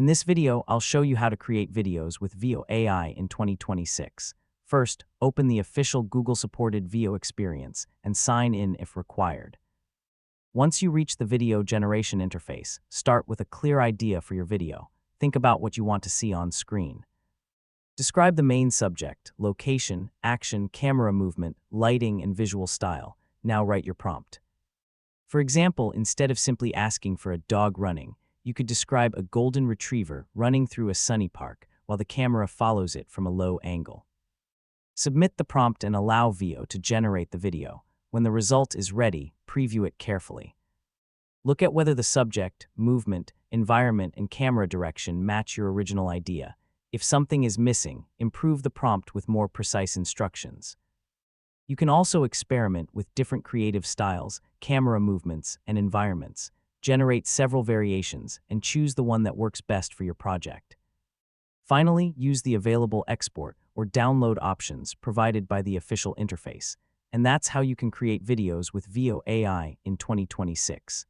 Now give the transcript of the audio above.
In this video, I'll show you how to create videos with Veo AI in 2026. First, open the official Google-supported Veo experience and sign in if required. Once you reach the video generation interface, start with a clear idea for your video. Think about what you want to see on screen. Describe the main subject, location, action, camera movement, lighting, and visual style. Now write your prompt. For example, instead of simply asking for a dog running, you could describe a golden retriever running through a sunny park while the camera follows it from a low angle. Submit the prompt and allow Veo to generate the video. When the result is ready, preview it carefully. Look at whether the subject, movement, environment, and camera direction match your original idea. If something is missing, improve the prompt with more precise instructions. You can also experiment with different creative styles, camera movements, and environments. Generate several variations and choose the one that works best for your project. Finally, use the available export or download options provided by the official interface. And that's how you can create videos with Veo AI in 2026.